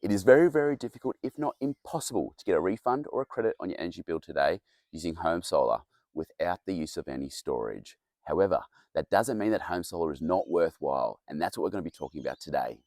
It is very, very difficult, if not impossible, to get a refund or a credit on your energy bill today using home solar without the use of any storage. However, that doesn't mean that home solar is not worthwhile, and that's what we're going to be talking about today.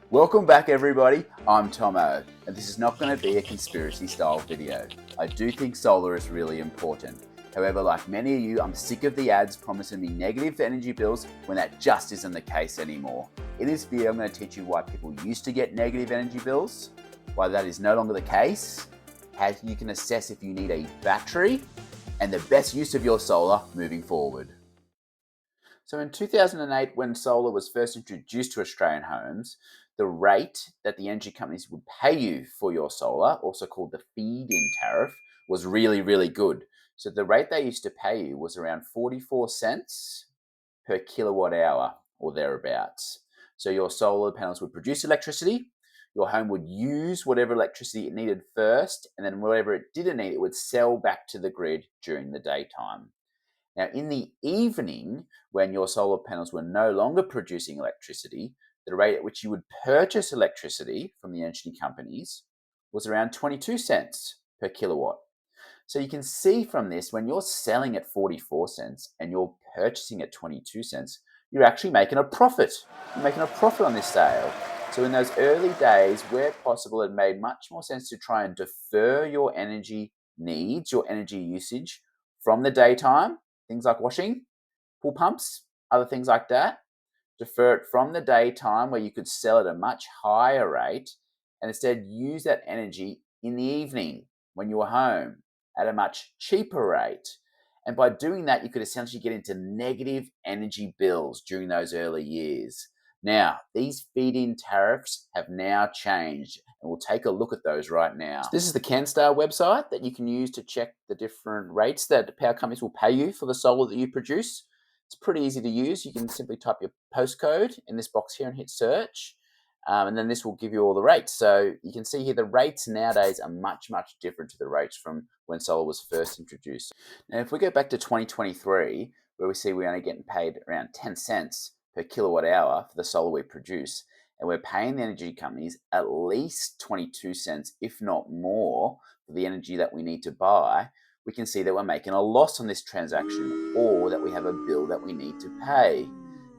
Welcome back, everybody. I'm Tomo, and this is not going to be a conspiracy style video. I do think solar is really important. However, like many of you, I'm sick of the ads promising me negative energy bills when that just isn't the case anymore. In this video, I'm going to teach you why people used to get negative energy bills, why that is no longer the case, how you can assess if you need a battery, and the best use of your solar moving forward. So in 2008, when solar was first introduced to Australian homes, the rate that the energy companies would pay you for your solar, also called the feed-in tariff, was really, really good. So the rate they used to pay you was around 44 cents per kilowatt hour or thereabouts. So your solar panels would produce electricity, your home would use whatever electricity it needed first, and then whatever it didn't need, it would sell back to the grid during the daytime. Now, in the evening, when your solar panels were no longer producing electricity, the rate at which you would purchase electricity from the energy companies was around 22 cents per kilowatt. So you can see from this, when you're selling at 44 cents and you're purchasing at 22 cents, you're actually making a profit. You're making a profit on this sale. So in those early days, where possible, it made much more sense to try and defer your energy needs, your energy usage from the daytime, things like washing, pool pumps, other things like that. Defer it from the daytime where you could sell at a much higher rate and instead use that energy in the evening when you were home at a much cheaper rate. And by doing that, you could essentially get into negative energy bills during those early years. Now, these feed-in tariffs have now changed, and we'll take a look at those right now. So this is the CanStar website that you can use to check the different rates that power companies will pay you for the solar that you produce. It's pretty easy to use. You can simply type your postcode in this box here and hit search. And then this will give you all the rates. So you can see here the rates nowadays are much, much different to the rates from when solar was first introduced. Now, if we go back to 2023, where we see we're only getting paid around 10 cents per kilowatt hour for the solar we produce, and we're paying the energy companies at least 22 cents, if not more, for the energy that we need to buy, we can see that we're making a loss on this transaction or that we have a bill that we need to pay.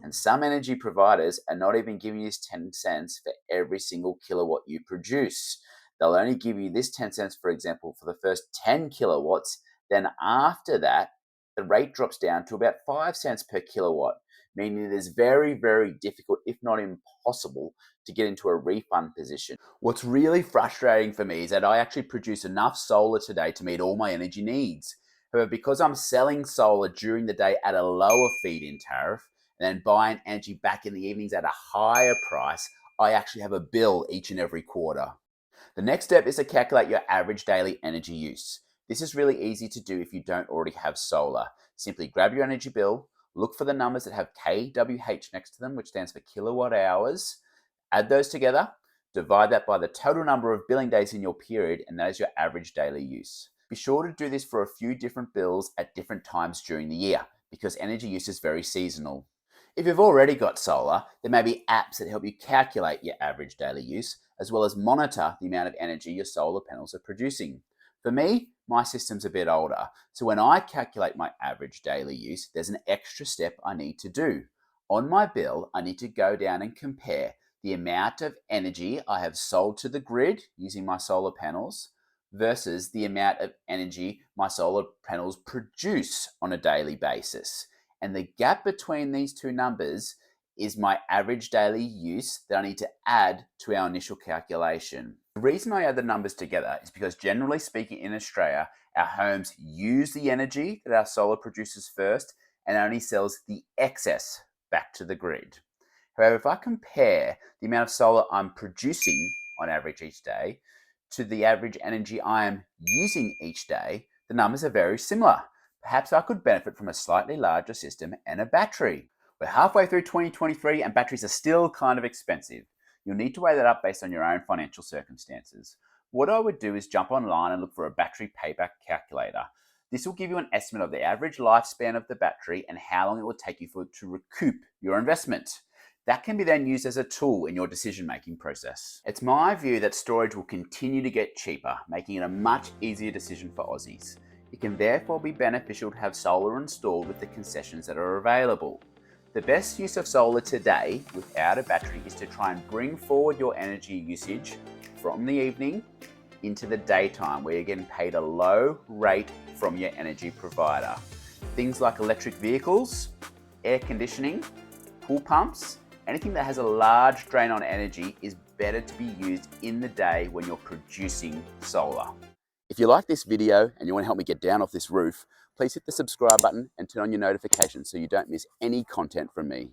And some energy providers are not even giving you 10 cents for every single kilowatt you produce. They'll only give you this 10 cents, for example, for the first 10 kilowatts. Then after that, the rate drops down to about 5 cents per kilowatt, meaning it is very, very difficult, if not impossible, to get into a refund position. What's really frustrating for me is that I actually produce enough solar today to meet all my energy needs. However, because I'm selling solar during the day at a lower feed-in tariff and then buying energy back in the evenings at a higher price, I actually have a bill each and every quarter. The next step is to calculate your average daily energy use. This is really easy to do if you don't already have solar. Simply grab your energy bill, look for the numbers that have kWh next to them, which stands for kilowatt hours. Add those together, divide that by the total number of billing days in your period, and that is your average daily use. Be sure to do this for a few different bills at different times during the year, because energy use is very seasonal. If you've already got solar, there may be apps that help you calculate your average daily use, as well as monitor the amount of energy your solar panels are producing. For me, my system's a bit older, so when I calculate my average daily use, there's an extra step I need to do. On my bill, I need to go down and compare the amount of energy I have sold to the grid using my solar panels versus the amount of energy my solar panels produce on a daily basis. And the gap between these two numbers is my average daily use that I need to add to our initial calculation. The reason I add the numbers together is because, generally speaking, in Australia, our homes use the energy that our solar produces first and only sells the excess back to the grid. However, if I compare the amount of solar I'm producing on average each day to the average energy I am using each day, the numbers are very similar. Perhaps I could benefit from a slightly larger system and a battery. We're halfway through 2023 and batteries are still kind of expensive. You'll need to weigh that up based on your own financial circumstances. What I would do is jump online and look for a battery payback calculator. This will give you an estimate of the average lifespan of the battery and how long it will take you to recoup your investment. That can be then used as a tool in your decision-making process. It's my view that storage will continue to get cheaper, making it a much easier decision for Aussies. It can therefore be beneficial to have solar installed with the concessions that are available. The best use of solar today without a battery is to try and bring forward your energy usage from the evening into the daytime, where you're getting paid a low rate from your energy provider. Things like electric vehicles, air conditioning, pool pumps, anything that has a large drain on energy is better to be used in the day when you're producing solar. If you like this video and you want to help me get down off this roof, please hit the subscribe button and turn on your notifications so you don't miss any content from me.